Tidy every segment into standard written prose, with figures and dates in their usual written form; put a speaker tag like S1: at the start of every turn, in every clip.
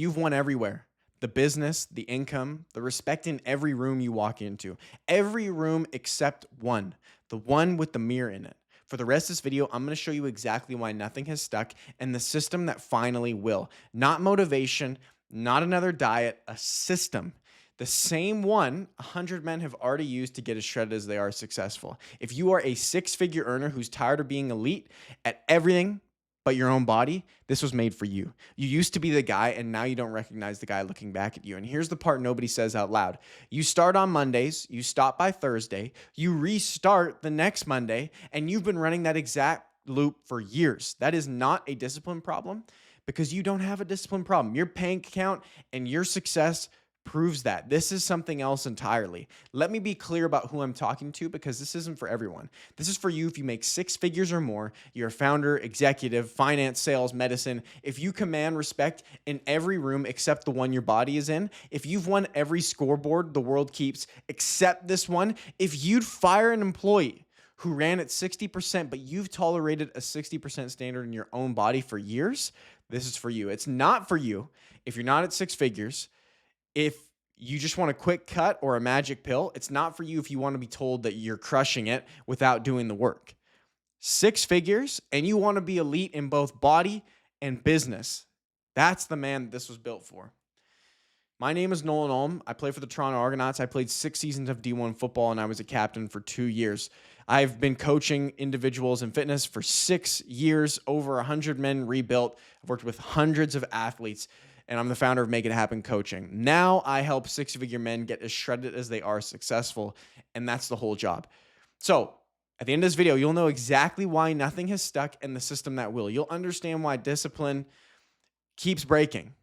S1: You've won everywhere. The business, the income, the respect in every room you walk into. Every room except one, the one with the mirror in it. For the rest of this video, I'm going to show you exactly why nothing has stuck and the system that finally will. Not motivation, not another diet, a system. The same one 100 men have already used to get as shredded as they are successful. If you are a six-figure earner who's tired of being elite at everything but your own body, this was made for you. You used to be the guy, and now you don't recognize the guy looking back at you. And here's the part nobody says out loud. You start on Mondays, you stop by Thursday, you restart the next Monday, and you've been running that exact loop for years. That is not a discipline problem because you don't have a discipline problem. Your bank account and your success proves that. This is something else entirely. Let me be clear about who I'm talking to because this isn't for everyone. This is for you if you make six figures or more, you're a founder, executive, finance, sales, medicine. If you command respect in every room except the one your body is in, if you've won every scoreboard the world keeps except this one, if you'd fire an employee who ran at 60%, but you've tolerated a 60% standard in your own body for years, this is for you. It's not for you if you're not at six figures. If you just want a quick cut or a magic pill, it's not for you if you want to be told that you're crushing it without doing the work. Six figures, and you want to be elite in both body and business. That's the man that this was built for. My name is Nolan Ulm. I play for the Toronto Argonauts. I played 6 seasons of D1 football, and I was a captain for 2 years. I've been coaching individuals in fitness for 6 years, over 100 men rebuilt. I've worked with hundreds of athletes, and I'm the founder of Make It Happen Coaching. Now I help six-figure men get as shredded as they are successful, and that's the whole job. So at the end of this video, you'll know exactly why nothing has stuck and the system that will. You'll understand why discipline keeps breaking.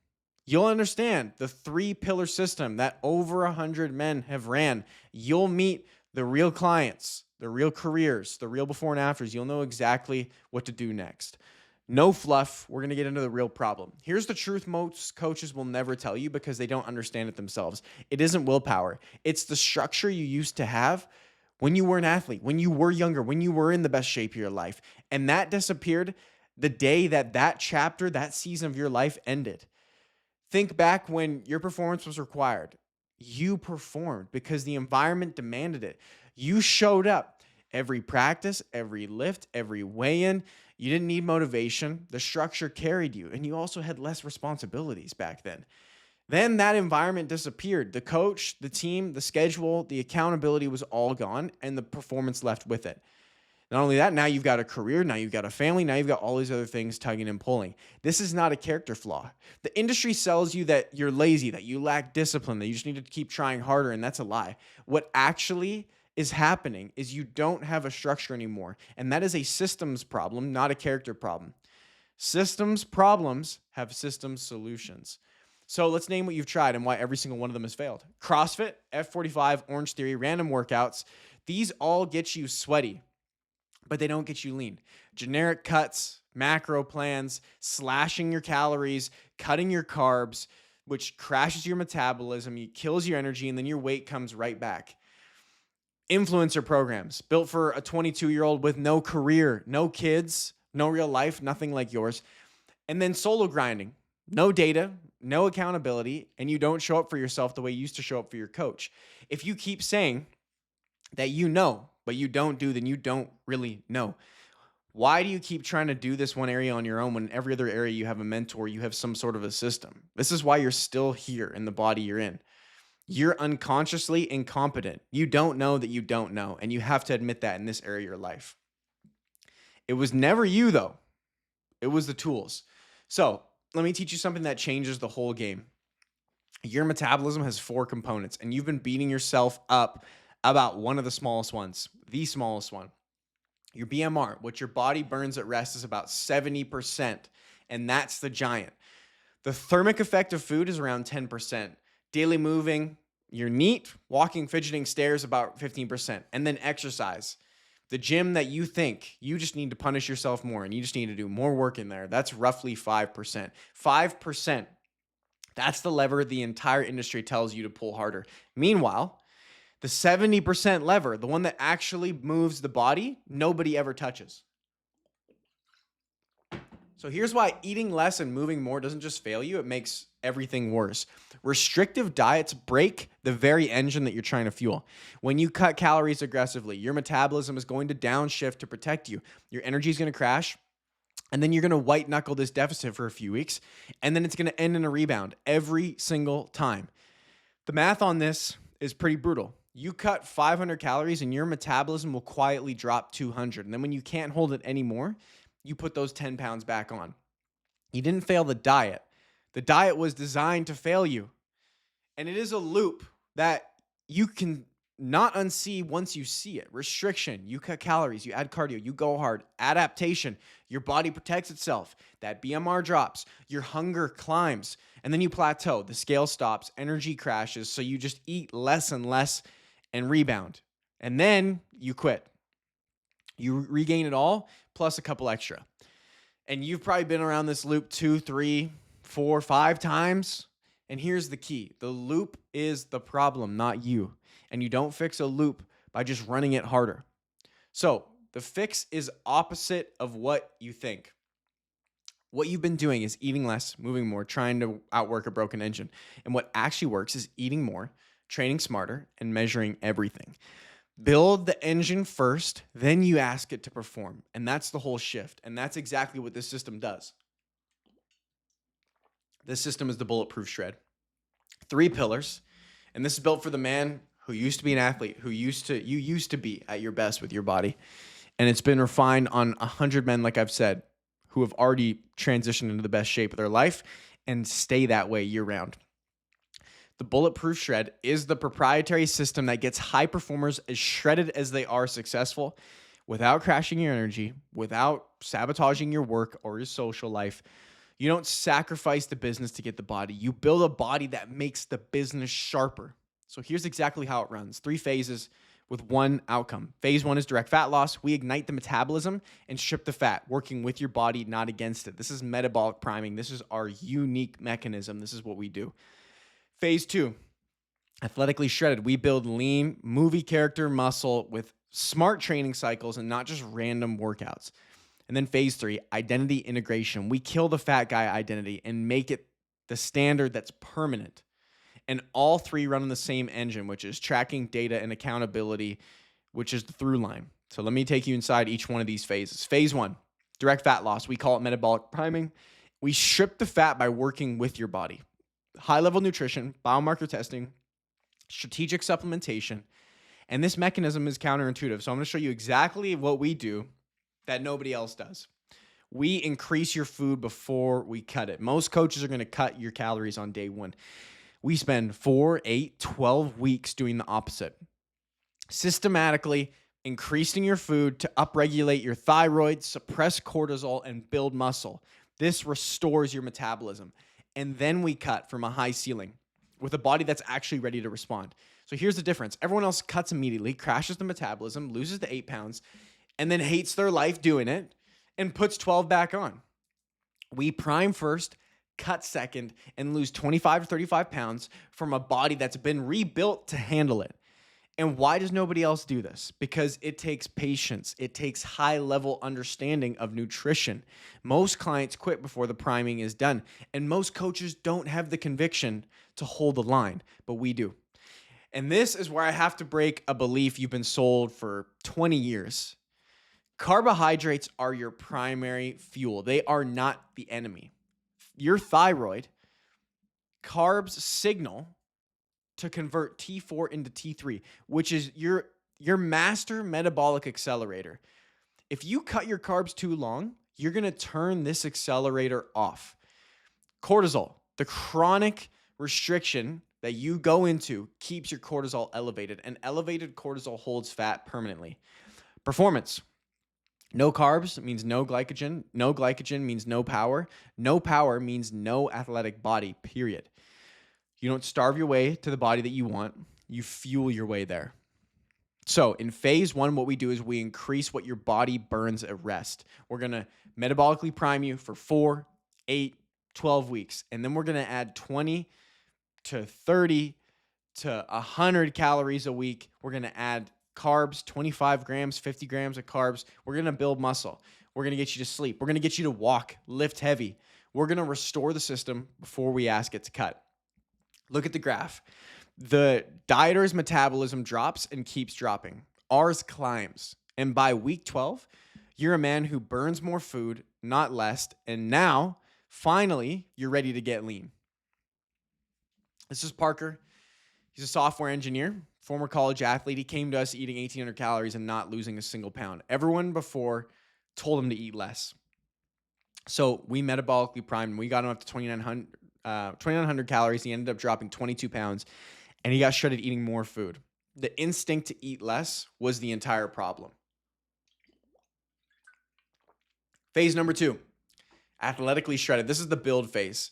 S1: You'll understand the 3-pillar system that over 100 men have ran. You'll meet the real clients, the real careers, the real before and afters. You'll know exactly what to do next. No fluff. We're going to get into the real problem. Here's the truth most coaches will never tell you because they don't understand it themselves. It isn't willpower. It's the structure you used to have when you were an athlete, when you were younger, when you were in the best shape of your life. And that disappeared the day that chapter, that season of your life ended. Think back when your performance was required. You performed because the environment demanded it. You showed up every practice, every lift, every weigh-in. You didn't need motivation. The structure carried you, and you also had less responsibilities back then. Then that environment disappeared. The coach, the team, the schedule, the accountability was all gone, and the performance left with it. Not only that, now you've got a career, now you've got a family, now you've got all these other things tugging and pulling. This is not a character flaw. The industry sells you that you're lazy, that you lack discipline, that you just need to keep trying harder, and that's a lie. What actually is happening is you don't have a structure anymore, and that is a systems problem, not a character problem. Systems problems have systems solutions. So let's name what you've tried and why every single one of them has failed. CrossFit, F45, Orange Theory, random workouts. These all get you sweaty, but they don't get you lean. Generic cuts, macro plans, slashing your calories, cutting your carbs, which crashes your metabolism, kills your energy, and then your weight comes right back. Influencer programs built for a 22-year-old with no career, no kids, no real life, nothing like yours. And then solo grinding, no data, no accountability, and you don't show up for yourself the way you used to show up for your coach. If you keep saying that you know, but you don't do, then you don't really know. Why do you keep trying to do this one area on your own when in every other area you have a mentor, you have some sort of a system? This is why you're still here in the body you're in. You're unconsciously incompetent. You don't know that you don't know, and you have to admit that in this area of your life. It was never you, though. It was the tools. So let me teach you something that changes the whole game. Your metabolism has 4 components, and you've been beating yourself up about one of the smallest ones, the smallest one. Your BMR, what your body burns at rest, is about 70%, and that's the giant. The thermic effect of food is around 10%. Daily moving, you're neat, walking, fidgeting, stairs, about 15%. And then exercise. The gym that you think you just need to punish yourself more and you just need to do more work in there, that's roughly 5%. 5%, that's the lever the entire industry tells you to pull harder. Meanwhile, the 70% lever, the one that actually moves the body, nobody ever touches. So here's why eating less and moving more doesn't just fail you, it makes everything worse. Restrictive diets break the very engine that you're trying to fuel. When you cut calories aggressively, your metabolism is going to downshift to protect you. Your energy is going to crash, and then you're going to white knuckle this deficit for a few weeks, and then it's going to end in a rebound every single time. The math on this is pretty brutal. You cut 500 calories and your metabolism will quietly drop 200. And then when you can't hold it anymore, you put those 10 pounds back on. You didn't fail the diet. The diet was designed to fail you. And it is a loop that you can not unsee once you see it. Restriction, you cut calories, you add cardio, you go hard. Adaptation, your body protects itself. That BMR drops, your hunger climbs, and then you plateau. The scale stops, energy crashes, so you just eat less and less and rebound. And then you quit. You regain it all plus a couple extra. And you've probably been around this loop 2, 3, 4, 5 times. And here's the key. The loop is the problem, not you. And you don't fix a loop by just running it harder. So the fix is opposite of what you think. What you've been doing is eating less, moving more, trying to outwork a broken engine. And what actually works is eating more, training smarter, and measuring everything. Build the engine first, then you ask it to perform. And that's the whole shift. And that's exactly what this system does. This system is the Bulletproof Shred. 3 pillars. And this is built for the man who used to be an athlete, you used to be at your best with your body. And it's been refined on 100 men, like I've said, who have already transitioned into the best shape of their life and stay that way year round. The Bulletproof Shred is the proprietary system that gets high performers as shredded as they are successful without crashing your energy, without sabotaging your work or your social life. You don't sacrifice the business to get the body. You build a body that makes the business sharper. So here's exactly how it runs. 3 phases with 1 outcome. Phase 1 is direct fat loss. We ignite the metabolism and strip the fat, working with your body, not against it. This is metabolic priming. This is our unique mechanism. This is what we do. Phase 2, athletically shredded. We build lean, movie character muscle with smart training cycles and not just random workouts. And then phase 3, identity integration. We kill the fat guy identity and make it the standard that's permanent. And all 3 run on the same engine, which is tracking data and accountability, which is the through line. So let me take you inside each one of these phases. Phase 1, direct fat loss. We call it metabolic priming. We strip the fat by working with your body. High-level nutrition, biomarker testing, strategic supplementation, and this mechanism is counterintuitive. So I'm going to show you exactly what we do that nobody else does. We increase your food before we cut it. Most coaches are going to cut your calories on day 1. We spend 4, 8, 12 weeks doing the opposite. Systematically increasing your food to upregulate your thyroid, suppress cortisol, and build muscle. This restores your metabolism. And then we cut from a high ceiling with a body that's actually ready to respond. So here's the difference. Everyone else cuts immediately, crashes the metabolism, loses the 8 pounds, and then hates their life doing it and puts 12 back on. We prime first, cut second, and lose 25 to 35 pounds from a body that's been rebuilt to handle it. And why does nobody else do this? Because it takes patience. It takes high-level understanding of nutrition. Most clients quit before the priming is done, and most coaches don't have the conviction to hold the line, but we do. And this is where I have to break a belief you've been sold for 20 years. Carbohydrates are your primary fuel. They are not the enemy. Your thyroid, carbs signal to convert T4 into T3, which is your master metabolic accelerator. If you cut your carbs too long, you're going to turn this accelerator off. Cortisol, the chronic restriction that you go into, keeps your cortisol elevated, and elevated cortisol holds fat permanently. Performance. No carbs means no glycogen. No glycogen means no power. No power means no athletic body, period. You don't starve your way to the body that you want. You fuel your way there. So in phase 1, what we do is we increase what your body burns at rest. We're going to metabolically prime you for 4, 8, 12 weeks. And then we're going to add 20 to 30 to 100 calories a week. We're going to add carbs, 25 grams, 50 grams of carbs. We're going to build muscle. We're going to get you to sleep. We're going to get you to walk, lift heavy. We're going to restore the system before we ask it to cut. Look at the graph. The dieter's metabolism drops and keeps dropping. Ours climbs. And by week 12, you're a man who burns more food, not less. And now, finally, you're ready to get lean. This is Parker. He's a software engineer, former college athlete. He came to us eating 1,800 calories and not losing a single pound. Everyone before told him to eat less. So we metabolically primed him. We got him up to 2,900 calories. He ended up dropping 22 pounds, and he got shredded eating more food. The instinct to eat less was the entire problem. Phase number 2, athletically shredded. This is the build phase.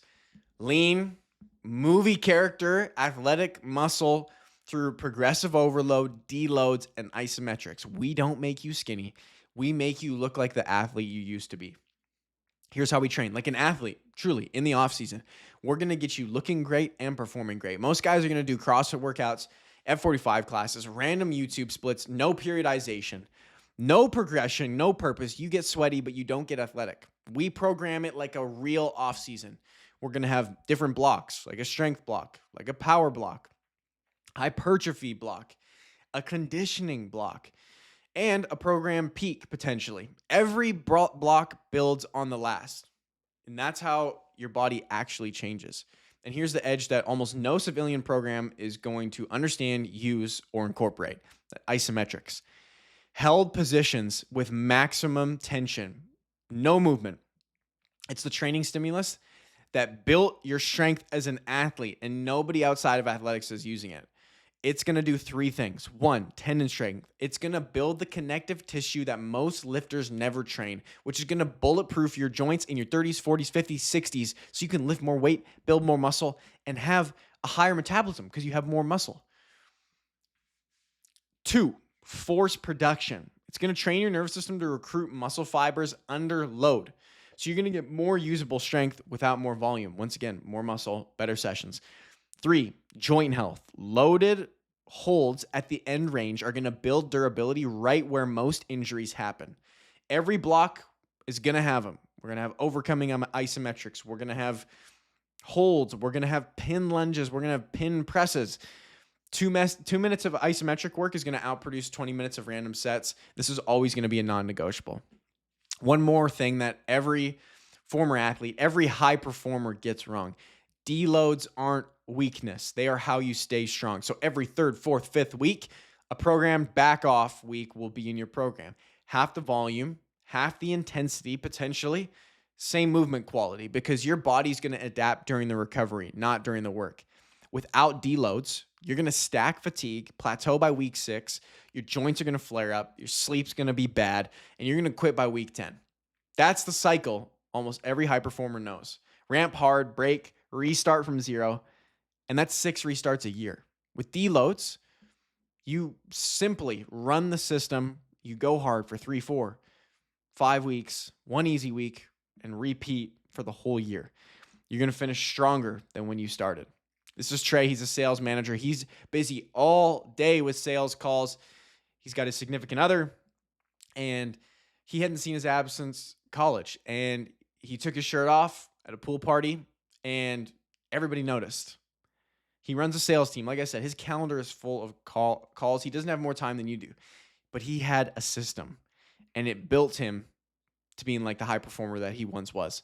S1: Lean, movie character, athletic muscle through progressive overload, deloads, and isometrics. We don't make you skinny. We make you look like the athlete you used to be. Here's how we train. Like an athlete, truly, in the off season, we're going to get you looking great and performing great. Most guys are going to do CrossFit workouts, F45 classes, random YouTube splits, no periodization, no progression, no purpose. You get sweaty, but you don't get athletic. We program it like a real off season. We're going to have different blocks, like a strength block, like a power block, hypertrophy block, a conditioning block, and a program peak potentially. Every block builds on the last. And that's how your body actually changes. And here's the edge that almost no civilian program is going to understand, use, or incorporate: isometrics. Held positions with maximum tension, no movement. It's the training stimulus that built your strength as an athlete, and nobody outside of athletics is using it. It's going to do 3 things. 1, tendon strength. It's going to build the connective tissue that most lifters never train, which is going to bulletproof your joints in your 30s, 40s, 50s, 60s, so you can lift more weight, build more muscle, and have a higher metabolism because you have more muscle. 2, force production. It's going to train your nervous system to recruit muscle fibers under load. So you're going to get more usable strength without more volume. Once again, more muscle, better sessions. 3, joint health. Loaded holds at the end range are going to build durability right where most injuries happen. Every block is going to have them. We're going to have overcoming isometrics. We're going to have holds. We're going to have pin lunges. We're going to have pin presses. 2 minutes of isometric work is going to outproduce 20 minutes of random sets. This is always going to be a non-negotiable. One more thing that every former athlete, every high performer gets wrong: deloads aren't weakness. They are how you stay strong. So every 3rd, 4th, 5th week, a programmed back off week will be in your program. Half the volume, half the intensity, potentially, same movement quality, because your body's going to adapt during the recovery, not during the work. Without deloads, you're going to stack fatigue, plateau by week 6. Your joints are going to flare up. Your sleep's going to be bad, and you're going to quit by week 10. That's the cycle almost every high performer knows. Ramp hard, break, restart from 0, and that's 6 restarts a year. With deloads, you simply run the system. You go hard for 3, 4, 5 weeks, 1 easy week, and repeat for the whole year. You're going to finish stronger than when you started. This is Trey. He's a sales manager. He's busy all day with sales calls. He's got his significant other, and he hadn't seen his abs since college. And he took his shirt off at a pool party, and everybody noticed. He runs a sales team. Like I said, his calendar is full of calls. He doesn't have more time than you do, but he had a system, and it built him to being like the high performer that he once was.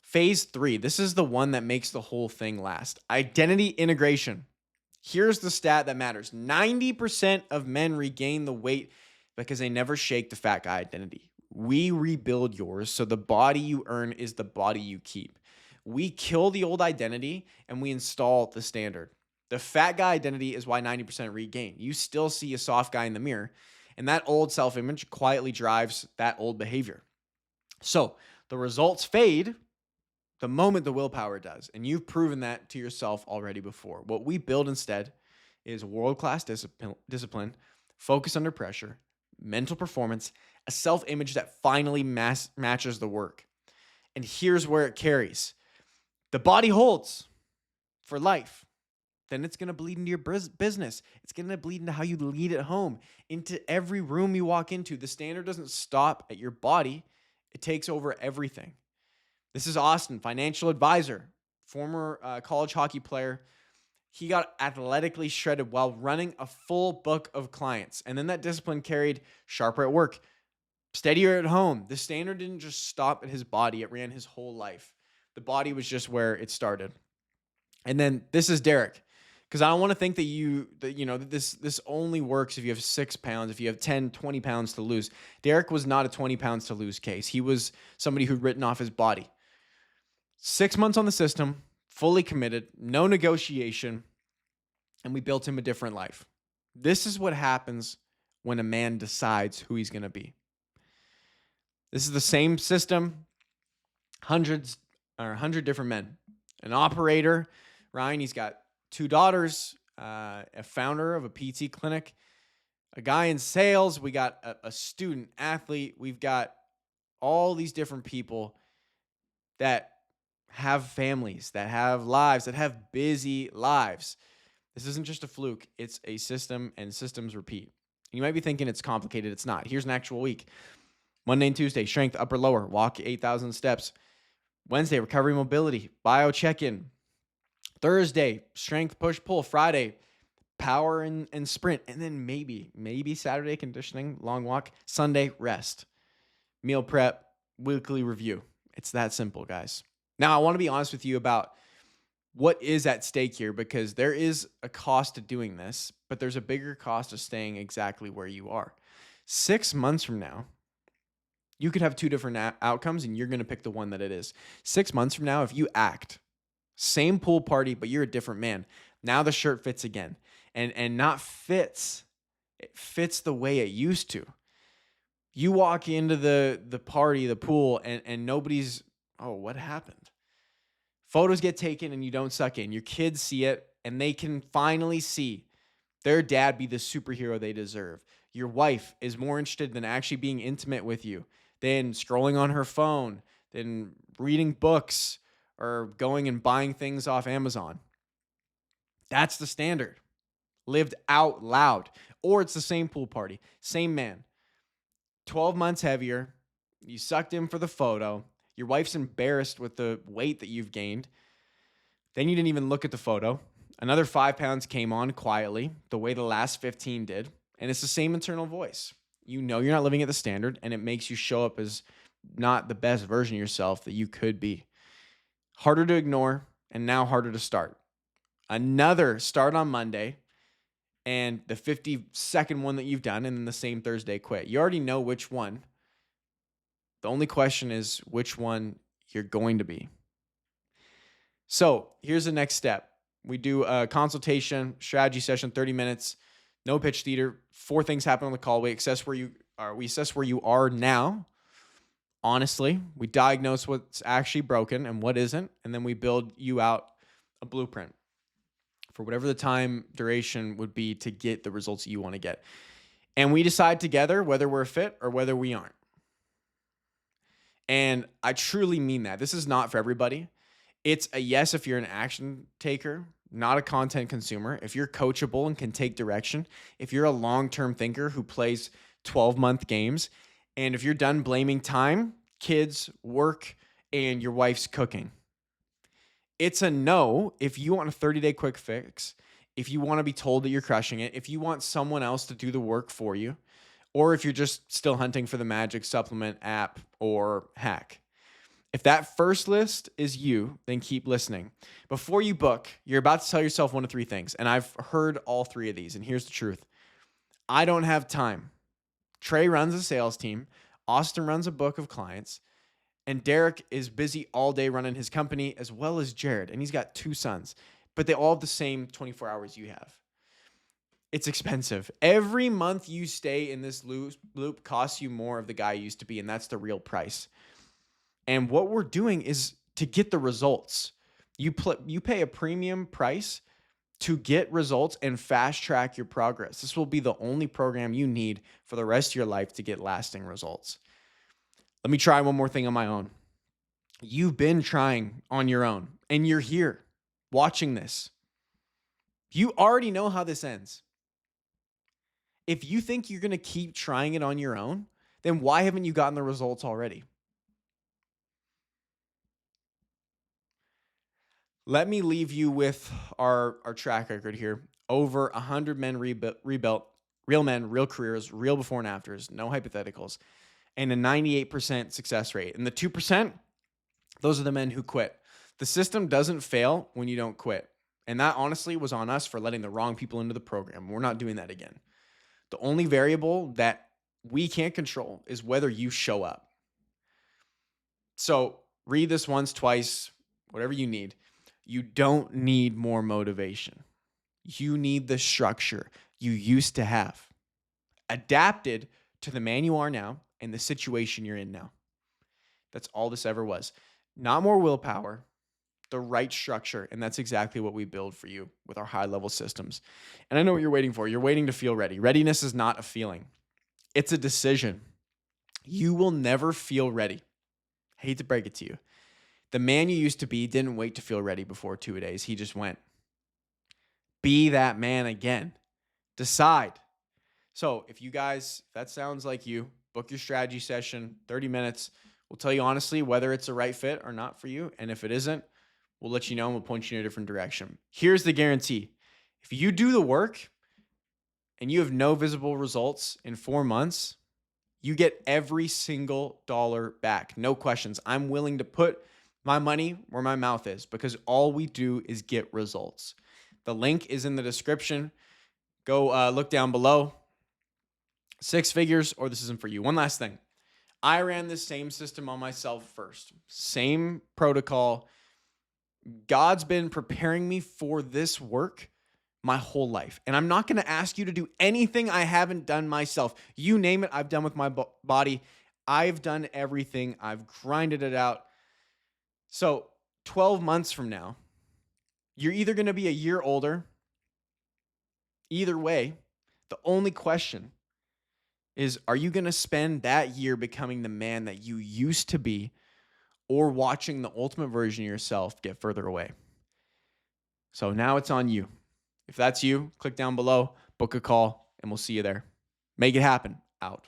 S1: Phase 3, this is the one that makes the whole thing last. Identity integration. Here's the stat that matters. 90% of men regain the weight because they never shake the fat guy identity. We rebuild yours, so the body you earn is the body you keep. We kill the old identity and we install the standard. The fat guy identity is why 90% regain. You still see a soft guy in the mirror, and that old self-image quietly drives that old behavior. So the results fade the moment the willpower does, and you've proven that to yourself already before. What we build instead is world-class discipline, focus under pressure, mental performance, a self-image that finally matches the work. And here's where it carries. The body holds for life. Then it's going to bleed into your business. It's going to bleed into how you lead at home, into every room you walk into. The standard doesn't stop at your body. It takes over everything. This is Austin, financial advisor, former college hockey player. He got athletically shredded while running a full book of clients. And then that discipline carried sharper at work, steadier at home. The standard didn't just stop at his body, it ran his whole life. The body was just where it started. And then this is Derek. Because I don't want to think that this only works if you have 6 pounds, if you have 10, 20 pounds to lose. Derek was not a 20 pounds to lose case. He was somebody who'd written off his body. 6 months on the system, fully committed, no negotiation, and we built him a different life. This is what happens when a man decides who he's going to be. This is the same system, 100 different men. An operator, Ryan, he's got 2 daughters, a founder of a PT clinic, a guy in sales. We got a student athlete. We've got all these different people that have families, that have lives, that have busy lives. This isn't just a fluke. It's a system, and systems repeat. You might be thinking it's complicated. It's not. Here's an actual week. Monday and Tuesday, strength, upper, lower, walk 8,000 steps. Wednesday, recovery, mobility, bio check-in. Thursday, strength, push, pull. Friday, power and sprint. And then maybe Saturday, conditioning, long walk. Sunday, rest. Meal prep, weekly review. It's that simple, guys. Now, I want to be honest with you about what is at stake here, because there is a cost to doing this, but there's a bigger cost of staying exactly where you are. 6 months from now, you could have 2 different outcomes, and you're going to pick the one that it is. 6 months from now, if you act, same pool party, but you're a different man. Now the shirt fits again. And not fits. It fits the way it used to. You walk into the party, the pool, and nobody's, oh, what happened? Photos get taken and you don't suck in. Your kids see it and they can finally see their dad be the superhero they deserve. Your wife is more interested than actually being intimate with you than scrolling on her phone, than reading books, or going and buying things off Amazon. That's the standard. Lived out loud. Or it's the same pool party, same man. 12 months heavier. You sucked in for the photo. Your wife's embarrassed with the weight that you've gained. Then you didn't even look at the photo. Another 5 pounds came on quietly, the way the last 15 did. And it's the same internal voice. You know you're not living at the standard, and it makes you show up as not the best version of yourself that you could be. Harder to ignore, and now harder to start. Another start on Monday, and the 52nd one that you've done, and then the same Thursday quit. You already know which one. The only question is which one you're going to be. So here's the next step. We do a consultation, strategy session, 30 minutes, no pitch theater. 4 things happen on the call. We assess where you are now. Honestly, we diagnose what's actually broken and what isn't, and then we build you out a blueprint for whatever the time duration would be to get the results that you want to get. And we decide together whether we're fit or whether we aren't. And I truly mean that. This is not for everybody. It's a yes if you're an action taker, not a content consumer. If you're coachable and can take direction, if you're a long-term thinker who plays 12-month games, and if you're done blaming time, kids, work, and your wife's cooking. It's a no if you want a 30-day quick fix, if you want to be told that you're crushing it, if you want someone else to do the work for you, or if you're just still hunting for the magic supplement, app, or hack. If that first list is you, then keep listening. Before you book, you're about to tell yourself one of 3 things, and I've heard all 3 of these, and here's the truth. I don't have time. Trey runs a sales team. Austin runs a book of clients. And Derek is busy all day running his company, as well as Jared, and he's got 2 sons. But they all have the same 24 hours you have. It's expensive. Every month you stay in this loop costs you more of the guy you used to be, and that's the real price. And what we're doing is to get the results. You pay a premium price to get results and fast track your progress. This will be the only program you need for the rest of your life to get lasting results. Let me try one more thing on my own. You've been trying on your own, and you're here watching this. You already know how this ends. If you think you're going to keep trying it on your own, then why haven't you gotten the results already? Let me leave you with our track record here. Over 100 men rebuilt, real men, real careers, real before and afters, no hypotheticals, and a 98% success rate. And the 2%, those are the men who quit. The system doesn't fail when you don't quit. And that honestly was on us for letting the wrong people into the program. We're not doing that again. The only variable that we can't control is whether you show up. So read this once, twice, whatever you need. You don't need more motivation. You need the structure you used to have, adapted to the man you are now and the situation you're in now. That's all this ever was. Not more willpower, the right structure. And that's exactly what we build for you with our high-level systems. And I know what you're waiting for. You're waiting to feel ready. Readiness is not a feeling. It's a decision. You will never feel ready. Hate to break it to you. The man you used to be didn't wait to feel ready before 2 days. He just went. Be that man again. Decide. So if that sounds like you, book your strategy session, 30 minutes. We'll tell you honestly whether it's a right fit or not for you. And if it isn't, we'll let you know and we'll point you in a different direction. Here's the guarantee. If you do the work and you have no visible results in 4 months, you get every single dollar back. No questions. I'm willing to put my money where my mouth is because all we do is get results. The link is in the description. Go look down below. 6 figures, or this isn't for you. One last thing. I ran this same system on myself first. Same protocol. God's been preparing me for this work my whole life. And I'm not going to ask you to do anything I haven't done myself. You name it, I've done with my body. I've done everything. I've grinded it out. So 12 months from now, you're either going to be a year older. Either way, the only question is, are you going to spend that year becoming the man that you used to be or watching the ultimate version of yourself get further away? So now it's on you. If that's you, click down below, book a call, and we'll see you there. Make it happen. Out.